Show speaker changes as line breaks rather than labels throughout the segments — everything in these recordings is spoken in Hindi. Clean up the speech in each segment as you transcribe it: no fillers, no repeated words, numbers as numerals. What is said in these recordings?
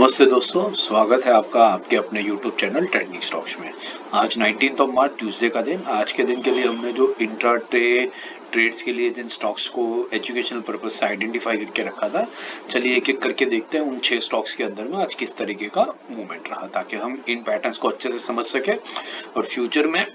नमस्ते दोस्तों, स्वागत है आपका आपके अपने YouTube चैनल ट्रेंडिंग स्टॉक्स में। आज 19 मार्च ट्यूसडे का दिन। आज के दिन के लिए हमने जो इंट्राडे ट्रेड्स के लिए जिन स्टॉक्स को एजुकेशनल पर्पज से आइडेंटिफाई करके रखा था, चलिए एक एक करके देखते हैं उन 6 स्टॉक्स के अंदर में आज किस तरीके का मूवमेंट रहा, ताकि हम इन पैटर्न्स को अच्छे से समझ सके और फ्यूचर में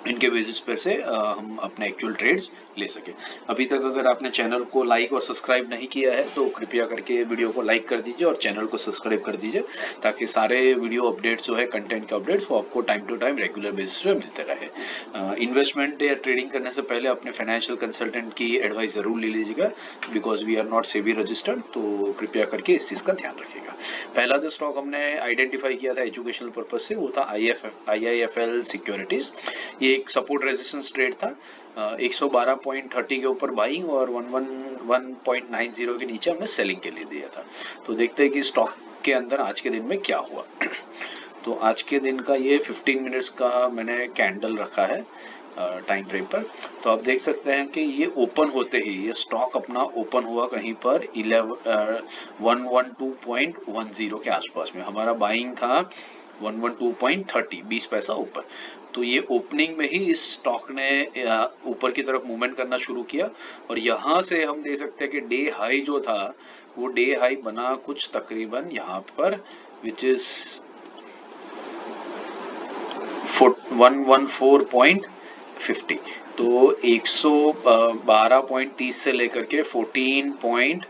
इनके बेसिस पर से हम अपने एक्चुअल ट्रेड्स ले सके। अभी तक अगर आपने चैनल को लाइक और सब्सक्राइब नहीं किया है तो कृपया करके वीडियो को लाइक कर दीजिए और चैनल को सब्सक्राइब कर दीजिए, ताकि सारे वीडियो अपडेट्स जो है कंटेंट के अपडेट्स वो आपको time to time regular basis पे मिलते रहे। इन्वेस्टमेंट या ट्रेडिंग करने से पहले अपने फाइनेंशियल कंसल्टेंट की एडवाइस जरूर ले लीजिएगा, because we are not SEBI registered, तो कृपया करके इस चीज़ का ध्यान रखिएगा। पहला जो स्टॉक हमने आइडेंटिफाई किया था एजुकेशनल पर्पज से वो था IIFL सिक्योरिटीज। ये एक सपोर्ट रेजिस्टेंस ट्रेड था। 112.30 के ऊपर बाइंग और 111.90 के नीचे हमने सेलिंग के लिए दिया था। तो देखते हैं कि स्टॉक के अंदर आज के दिन में क्या हुआ। तो आज के दिन का ये 15 मिनट्स का मैंने कैंडल रखा है टाइम फ्रेम पर। तो आप देख सकते हैं कि ये ओपन होते ही ये स्टॉक अपना ओपन हुआ कहीं पर 112.10 के आसपास में। हमारा बाइंग था 112.30, 20 पैसा ऊपर। तो ये ओपनिंग में ही इस स्टॉक ने ऊपर की तरफ मूवमेंट करना शुरू किया और यहाँ से हम देख सकते हैं कि डे हाई जो था वो डे हाई बना कुछ तकरीबन यहाँ पर, विच इज 114.50। तो 112.30 से लेकर के 14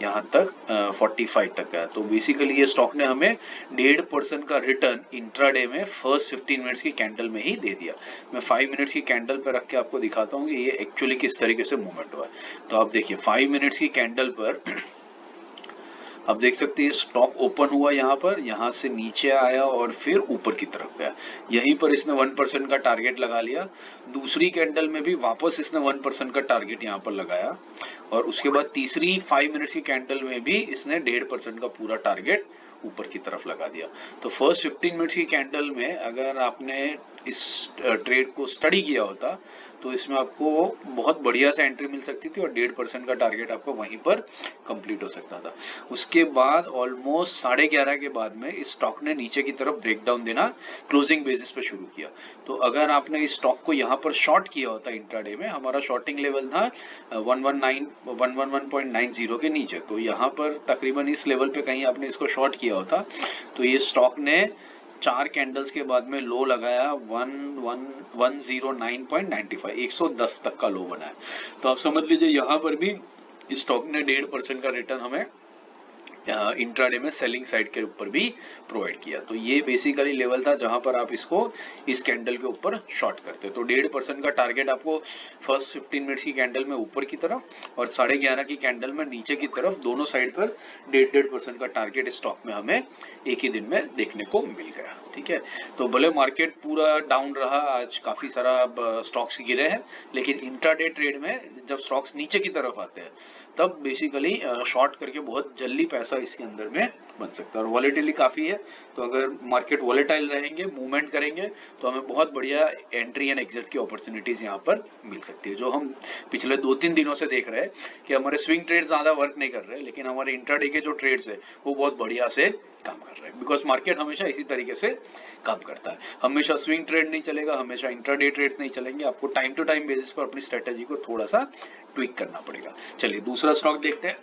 यहाँ तक 45 तक गया। तो बेसिकली ये स्टॉक ने हमें 1.5% का रिटर्न इंट्राडे में फर्स्ट 15 मिनट्स की कैंडल में ही दे दिया। मैं 5 मिनट्स की कैंडल पर रख के आपको दिखाता हूँ कि ये एक्चुअली किस तरीके से मूवमेंट हुआ है। तो आप देखिए 5 मिनट्स की कैंडल पर अब देख सकते हैं स्टॉक ओपन हुआ यहाँ पर, यहाँ से नीचे आया और फिर ऊपर की तरफ गया। यहीं पर इसने 1% का टारगेट लगा लिया। दूसरी कैंडल में भी वापस इसने 1% का टारगेट यहाँ पर लगाया और उसके बाद तीसरी 5 मिनट्स की कैंडल में भी इसने 1.5% का पूरा टारगेट ऊपर की तरफ लगा दिया। तो फर्स्ट 15 मिनट्स की कैंडल में अगर आपने इस ट्रेड को स्टडी किया होता तो इसमें आपको बहुत बढ़िया से एंट्री मिल सकती थी और 1.5% का टारगेट आपको वहीं पर कंप्लीट हो सकता था। उसके बाद ऑलमोस्ट 11:30 के बाद में इस स्टॉक ने नीचे की तरफ ब्रेकडाउन देना क्लोजिंग बेसिस पे शुरू किया। तो अगर आपने इस स्टॉक को यहाँ पर शॉर्ट किया होता इंट्राडे में, हमारा शॉर्टिंग लेवल था 111.90 के नीचे। तो यहाँ पर तकरीबन इस लेवल पे कहीं आपने इसको शॉर्ट किया होता तो ये स्टॉक ने 4 कैंडल्स के बाद में लो लगाया 109.95, 110 तक का लो बनाया। तो आप समझ लीजिए यहाँ पर भी इस स्टॉक ने 1.5% का रिटर्न हमें इंट्राडे में सेलिंग साइड के ऊपर भी प्रोवाइड किया। तो ये बेसिकली लेवल था जहां पर आप इसको इस कैंडल के ऊपर शॉर्ट करते। तो 1.5% का टारगेट आपको फर्स्ट 15 मिनट्स की कैंडल में ऊपर की तरफ और 11:30 की कैंडल में नीचे की तरफ, दोनों साइड पर 1.5% का टारगेट स्टॉक में हमें एक ही दिन में देखने को मिल गया। ठीक है, तो भले मार्केट पूरा डाउन रहा, आज काफी सारा स्टॉक्स गिरे हैं, लेकिन इंट्राडे ट्रेड में जब स्टॉक्स नीचे की तरफ आते हैं तब बेसिकली शॉर्ट करके बहुत जल्दी पैसा इसके अंदर में बन सकता है। और वॉलेटिलिटी काफ़ी है, तो अगर मार्केट वॉलेटाइल रहेंगे, मूवमेंट करेंगे, तो हमें बहुत बढ़िया एंट्री एंड एग्जिट की अपॉर्चुनिटीज यहाँ पर मिल सकती है। जो हम पिछले 2-3 दिनों से देख रहे हैं कि हमारे स्विंग ट्रेड्स ज़्यादा वर्क नहीं कर रहे, लेकिन हमारे इंट्राडे के जो ट्रेड्स है वो बहुत बढ़िया से काम कर रहे हैं, बिकॉज मार्केट हमेशा इसी तरीके से काम करता है। हमेशा स्विंग ट्रेड नहीं चलेगा, हमेशा इंट्राडे ट्रेड्स नहीं चलेंगे। आपको टाइम टू टाइम बेसिस पर अपनी स्ट्रेटेजी को थोड़ा सा ट्विक करना पड़ेगा। चलिए दूसरा स्टॉक देखते हैं,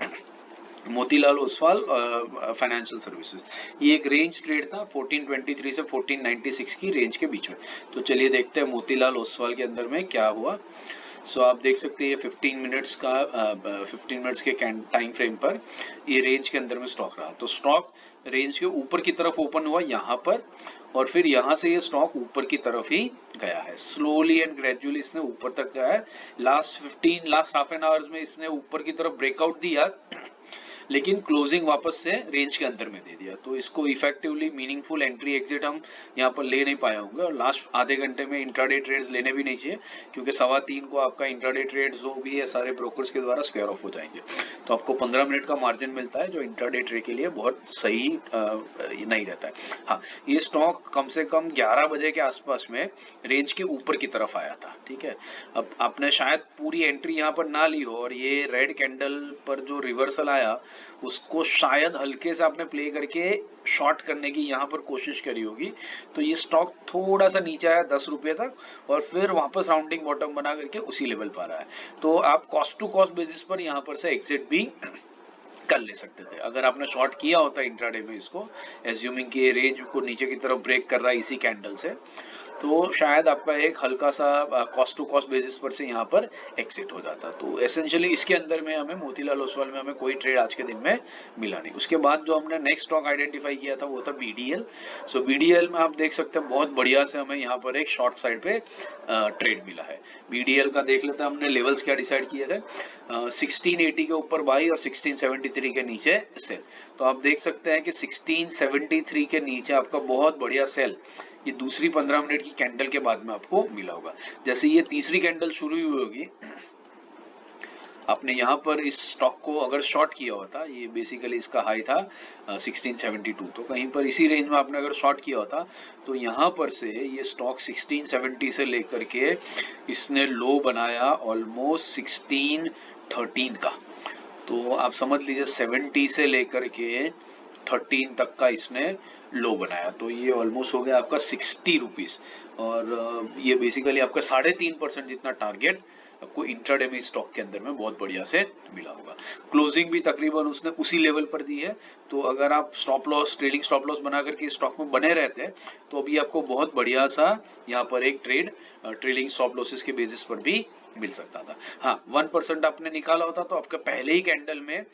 मोतीलाल ओसवाल फाइनेंशियल सर्विसेज। ये एक रेंज ट्रेड था 1423 से 1496 की रेंज के बीच में। तो चलिए देखते हैं मोतीलाल ओसवाल के अंदर में क्या हुआ। सो आप देख सकते हैं ये 15 मिनट्स के टाइम फ्रेम पर ये रेंज के अंदर में स्टॉक रहा। तो स्टॉक रेंज के ऊपर की तरफ ओपन हुआ यहाँ पर और फिर यहाँ से ये स्टॉक ऊपर की तरफ ही गया है। स्लोली एंड ग्रेजुअली इसने ऊपर तक गया है। लास्ट हाफ एन आवर्स में इसने ऊपर की तरफ ब्रेकआउट दिया, लेकिन क्लोजिंग वापस से रेंज के अंदर में दे दिया। तो इसको इफेक्टिवली मीनिंगफुल एंट्री एग्जिट हम यहाँ पर ले नहीं पाए होंगे और लास्ट आधे घंटे में इंट्राडे ट्रेड्स लेने भी नहीं चाहिए, क्योंकि 3:15 को आपका इंट्राडे ट्रेड्स जो भी है सारे ब्रोकर्स के द्वारा स्क्वायर ऑफ हो जाएंगे। तो आपको 15 मिनट का मार्जिन मिलता है, जो इंट्राडे ट्रेड के लिए बहुत सही नहीं रहता है। हाँ, ये स्टॉक कम से कम 11 बजे के आसपास में रेंज के ऊपर की तरफ आया था। ठीक है, अब आपने शायद पूरी एंट्री यहाँ पर ना ली हो और ये रेड कैंडल पर जो रिवर्सल आया उसको शायद हल्के से आपने प्ले करके शॉर्ट करने की यहाँ पर कोशिश करी होगी। तो ये स्टॉक थोड़ा सा नीचे आया 10 रुपये तक और फिर वापस राउंडिंग बॉटम बना करके उसी लेवल पर आ रहा है। तो आप कॉस्ट टू कॉस्ट बेसिस पर यहाँ पर से एग्जिट भी कर ले सकते थे अगर आपने शॉर्ट किया होता इंट्राडे में इसको, एज्यूमिंग कि रेंज को नीचे की तरफ ब्रेक कर रहा है इसी कैंडल से, तो शायद आपका एक हल्का सा कॉस्ट टू कॉस्ट बेसिस पर से यहाँ पर एग्जिट हो जाता। तो एसेंशियली इसके अंदर में हमें मोतीलाल ओसवाल में हमें कोई ट्रेड आज के दिन में मिला नहीं। उसके बाद जो हमने नेक्स्ट स्टॉक आइडेंटिफाई किया था वो था बीडीएल। सो बीडीएल में आप देख सकते हैं बहुत बढ़िया से हमें यहाँ पर एक शॉर्ट साइड पे ट्रेड मिला है। बीडीएल का देख लेते हैं हमने लेवल्स क्या डिसाइड किए थे, 1680 के ऊपर बाई और 1673 के नीचे सेल। तो आप देख सकते हैं कि 1673 के नीचे आपका बहुत बढ़िया सेल ये दूसरी 15 मिनट की कैंडल के बाद में आपको मिला होगा। जैसे ये तीसरी कैंडल शुरू हुई होगी, आपने यहाँ पर इस स्टॉक को अगर शॉर्ट किया होता, ये बेसिकली इसका हाई था 1672, तो कहीं पर इसी रेंज में आपने अगर शॉर्ट किया होता तो यहाँ पर से ये स्टॉक 1670 से लेकर के इसने लो बनाया ऑलमोस्ट 1613 का। तो आप समझ लीजिए 70 से लेकर के 13 तक का इसने लो बनाया। तो ये ऑलमोस्ट हो गया आपका 60 रुपीज और ये बेसिकली आपका 3.5% जितना टारगेट आपको इंट्राडे में स्टॉक के अंदर में बहुत बढ़िया से मिला होगा। क्लोजिंग भी तकरीबन उसने उसी लेवल पर दी है। तो अगर आप stop loss, trailing stop loss बना करके स्टॉक में बने रहते हैं तो अभी आपको बहुत बढ़िया सा यहाँ पर एक ट्रेड ट्रेलिंग स्टॉप लॉसेस के बेसिस पर भी मिल सकता था। हाँ, 1% आपने निकाला होता तो आपका पहले ही कैंडल में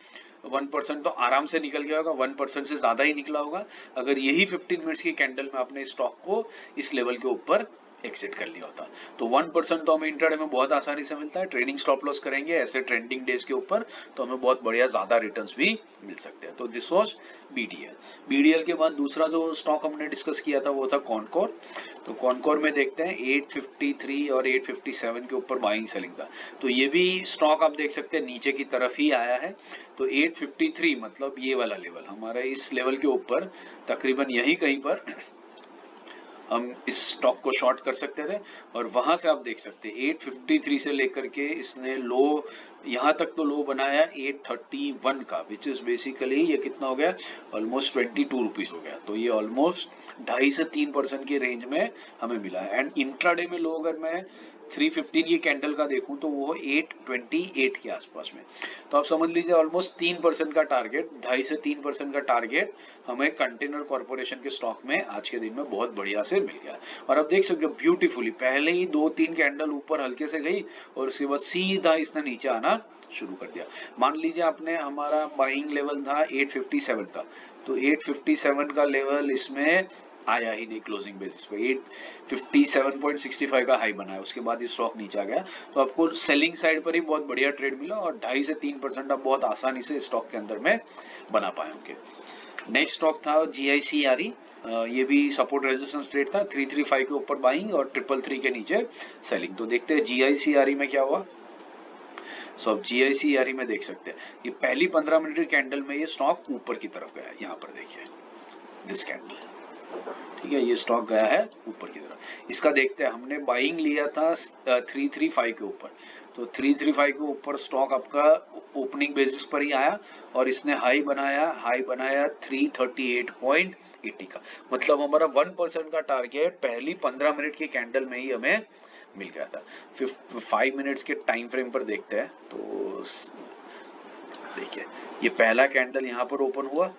1% तो आराम से निकल गया होगा, 1% से ज्यादा ही निकला होगा अगर यही 15 मिनट्स की कैंडल में आपने स्टॉक को इस लेवल के ऊपर एग्जिट कर लिया होता। तो 1% तो हमें इंट्राडे में बहुत आसानी से मिलता है। ट्रेडिंग स्टॉप लॉस करेंगे ऐसे ट्रेंडिंग डेज के ऊपर तो हमें बहुत बढ़िया ज्यादा रिटर्न्स भी मिल सकते हैं। तो दिस वाज बीडीएल। बीडीएल के बाद दूसरा जो स्टॉक हमने डिस्कस किया था वो था कॉनकोर। तो कॉनकोर में देखते हैं 853 और 857 के ऊपर बाइंग सेलिंग था। तो ये भी स्टॉक आप देख सकते हैं नीचे की तरफ ही आया है। तो 853 मतलब ये वाला लेवल हमारा, इस लेवल के ऊपर तकरीबन यही कहीं पर हम इस स्टॉक को शॉर्ट कर सकते थे और वहां से आप देख सकते हैं 853 से लेकर के इसने लो यहाँ तक तो लो बनाया 831 का, विच इज बेसिकली ये कितना हो गया, ऑलमोस्ट 22 रुपीज हो गया। तो ये ऑलमोस्ट 2.5 से 3% की रेंज में हमें मिला है। एंड इंट्राडे में लो अगर मैं 315 की कैंडल का देखूं तो वो 828 के आसपास में। तो आप समझ लीजिए ऑलमोस्ट 3% का टारगेट, 2.5 से 3% का टारगेट हमें कंटेनर कॉर्पोरेशन के स्टॉक में आज के दिन में बहुत बढ़िया से मिल गया। और आप देख सकते हो ब्यूटीफुली पहले ही 2-3 कैंडल ऊपर हल्के से गई और उसके बाद सीधा इसने नीचे आना शुरू कर दिया। मान लीजिए आपने, हमारा बाइंग लेवल था 857 का, तो 857 का लेवल इसमें आया ही नहीं क्लोजिंग बेसिस पे, 857.65 का हाई बनाया, उसके बाद ये स्टॉक नीचे आ गया। तो आपको सेलिंग साइड पर ही बहुत बढ़िया ट्रेड मिला और 2.5 से 3% आप बहुत आसानी से स्टॉक के अंदर में बना पाए होंगे। नेक्स्ट स्टॉक था GICRE। ये भी सपोर्ट रेजिस्टेंस ट्रेड था, 335 के ऊपर बाइंग और 333 के नीचे सेलिंग। तो देखते हैं GICRE में क्या हुआ। सो अब GICRE में देख सकते हैं ये पहली 15 मिनट की कैंडल में ये स्टॉक ऊपर की तरफ गया है। यहाँ पर देखिए दिस कैंडल, ठीक है, ये स्टॉक गया है ऊपर की तरफ। इसका देखते हैं, हमने बाइंग लिया था 335 के ऊपर, तो 335 के ऊपर स्टॉक आपका ओपनिंग बेसिस पर ही आया और इसने हाई बनाया 338.80 का। मतलब हमारा 1% का टारगेट पहली 15 मिनट की कैंडल में ही हमें मिल गया था। 5 मिनट्स के टाइम फ्रेम पर देखते हैं तो देखिए ये पहला कैंडल यहाँ पर ओपन हुआ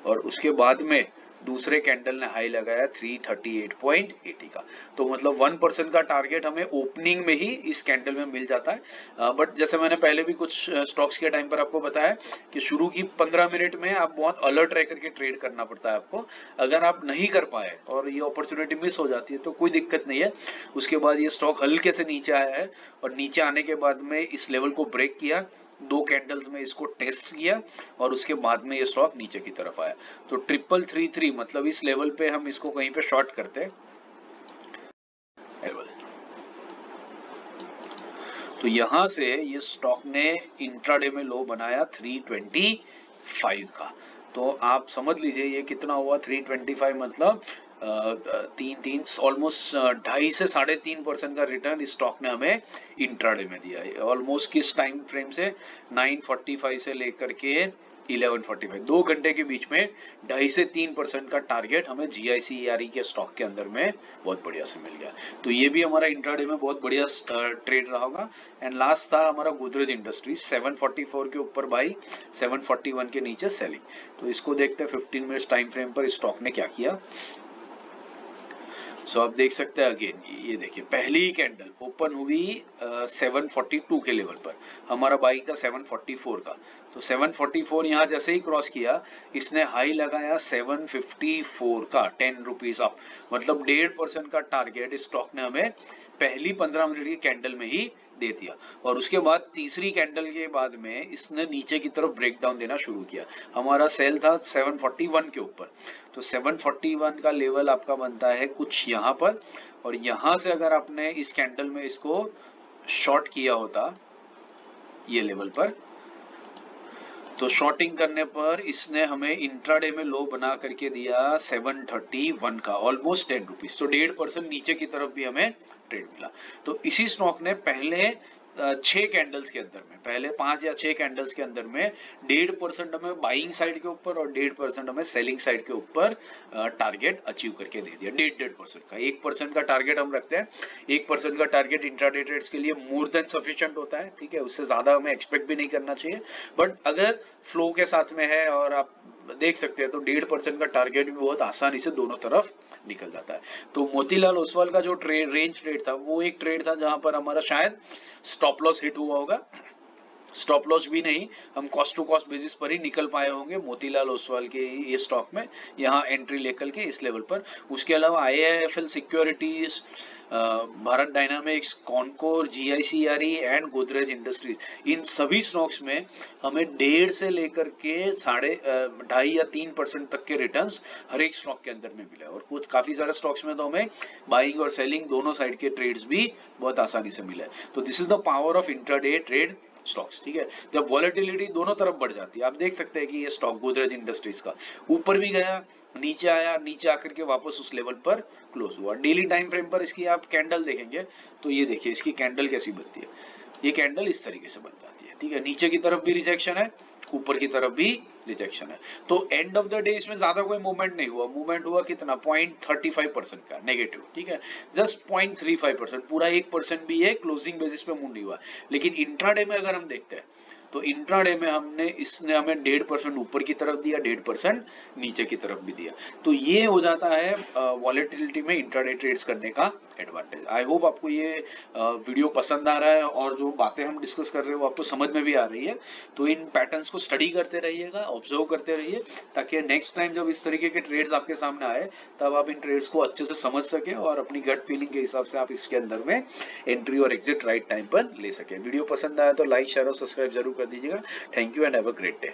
और उसके बाद में दूसरे कैंडल ने हाई लगाया 338.80 का। तो मतलब 1% का टारगेट हमें ओपनिंग में ही इस कैंडल में मिल जाता है। बट जैसे मैंने पहले भी कुछ स्टॉक्स के टाइम पर आपको बताया कि शुरू की 15 मिनट में आप बहुत अलर्ट रह करके ट्रेड करना पड़ता है आपको। अगर आप नहीं कर पाए और ये अपॉर्चुनिटी मिस हो जाती है तो कोई दिक्कत नहीं है। उसके बाद ये स्टॉक हल्के से नीचे आया है और नीचे आने के बाद में इस लेवल को ब्रेक किया, 2 कैंडल्स में इसको टेस्ट किया और उसके बाद में ये स्टॉक नीचे की तरफ आया। तो 333 मतलब इस लेवल पे हम इसको कहीं पे शॉर्ट करते हैं। तो यहां से ये स्टॉक ने इंट्राडे में लो बनाया 325 का। तो आप समझ लीजिए ये कितना हुआ, 325 मतलब तीन ऑलमोस्ट 2.5 से 3.5% का रिटर्न इस स्टॉक ने हमें इंट्राडे में दिया है। ऑलमोस्ट किस टाइम फ्रेम से, 9:45 से लेकर के 1145 2 घंटे के बीच में 2.5 से 3% का टारगेट हमें GICRE के स्टॉक के अंदर में बहुत बढ़िया से मिल गया। तो ये भी हमारा इंट्राडे में बहुत बढ़िया ट्रेड रहा होगा। एंड लास्ट था हमारा गोदरेज इंडस्ट्रीज 744 के ऊपर बाई, 741 के नीचे सेलिंग। तो इसको देखते हैं 15 मिनट्स टाइम फ्रेम पर इस स्टॉक ने क्या किया। सो आप देख सकते हैं अगेन, ये देखिए पहली ही कैंडल ओपन हुई 742 के लेवल पर, हमारा बाइंग था 744 का। तो 744 यहाँ जैसे ही क्रॉस किया, इसने हाई लगाया 754 का, 10 रुपीज अप, मतलब 1.5% का टारगेट इस स्टॉक ने हमें पहली 15 मिनट की कैंडल में ही दे दिया। और उसके बाद तीसरी कैंडल के बाद में इसने नीचे की तरफ ब्रेकडाउन देना शुरू किया। हमारा सेल था 741 के ऊपर, तो 741 का लेवल आपका बनता है कुछ यहाँ पर, और यहाँ से अगर आपने इस कैंडल में इसको शॉर्ट किया होता ये लेवल पर, तो शॉर्टिंग करने पर इसने हमें इंट्राडे में लो बना करके दिया 731 का, ऑलमोस्ट 10 रुपीज। तो 1.5% नीचे की तरफ भी हमें ट्रेड मिला। तो इसी स्टॉक ने पहले 6 कैंडल्स के अंदर में, पहले 5 या 6 कैंडल्स के अंदर में 1.5% हमें बाइंग साइड के ऊपर और 1.5% हमें सेलिंग साइड के ऊपर टारगेट अचीव करके दे दिया। 1.5% का, 1% का टारगेट हम रखते हैं। 1% का टारगेट इंट्राडे ट्रेड्स के लिए मोर देन सफिशिएंट होता है, ठीक है, उससे ज्यादा हमें एक्सपेक्ट भी नहीं करना चाहिए। बट अगर फ्लो के साथ में है और आप देख सकते हैं तो 1.5% का टारगेट भी बहुत आसानी से दोनों तरफ निकल जाता है। तो मोतीलाल ओसवाल का जो रेंज ट्रेड था, वो एक ट्रेड था जहां पर हमारा शायद स्टॉप लॉस हिट हुआ होगा। स्टॉप लॉस भी नहीं, हम कॉस्ट टू कॉस्ट बेसिस पर ही निकल पाए होंगे मोतीलाल ओसवाल के ये स्टॉक में, यहाँ एंट्री लेकर के इस लेवल पर। उसके अलावा IIFL securities, Bharat dynamics, Concor, GICRE and Godrej industries, इन सभी स्टॉक्स में हमें 1.5 से लेकर के 2.5 या 3% तक के रिटर्न्स हर एक स्टॉक के अंदर में मिले। और कुछ काफी सारे स्टॉक्स में तो हमें बाइंग और सेलिंग दोनों साइड के ट्रेड्स भी बहुत आसानी से मिले। तो this is the power of intraday trade stocks, ठीक है। जब वॉलेटिलिटी दोनों तरफ बढ़ जाती है, आप देख सकते हैं कि ये स्टॉक गोदरेज इंडस्ट्रीज का ऊपर भी गया, नीचे आया, नीचे आकर के वापस उस लेवल पर क्लोज हुआ। डेली टाइम फ्रेम पर इसकी आप कैंडल देखेंगे तो ये देखिए इसकी कैंडल कैसी बनती है। ये कैंडल इस तरीके से बन जाती है, ठीक है। नीचे की तरफ भी रिजेक्शन है, ऊपर की तरफ भी रिजेक्शन है। तो एंड ऑफ द डे इसमें ज्यादा कोई मूवमेंट नहीं हुआ। मूवमेंट हुआ कितना, 0.35% का नेगेटिव, ठीक है, जस्ट 0.35%, पूरा 1% भी है क्लोजिंग बेसिस पे मूव नहीं हुआ। लेकिन इंट्राडे में अगर हम देखते हैं तो इंट्राडे में इसने हमें 1.5% ऊपर की तरफ दिया, 1.5% नीचे की तरफ भी दिया। तो ये हो जाता है वॉलेटिलिटी में इंट्राडे ट्रेड्स करने का एडवांटेज। आई होप आपको ये वीडियो पसंद आ रहा है और जो बातें हम डिस्कस कर रहे हैं वो आपको समझ में भी आ रही है। तो इन पैटर्न्स को स्टडी करते रहिएगा, ऑब्जर्व करते रहिए, ताकि नेक्स्ट टाइम जब इस तरीके के ट्रेड्स आपके सामने आए तब आप इन ट्रेड्स को अच्छे से समझ सके और अपनी गट फीलिंग के हिसाब से आप इसके अंदर में एंट्री और एग्जिट राइट टाइम पर ले सके। वीडियो पसंद आया तो लाइक, शेयर और सब्सक्राइब जरूर कर दीजिएगा। Thank you and have a great day.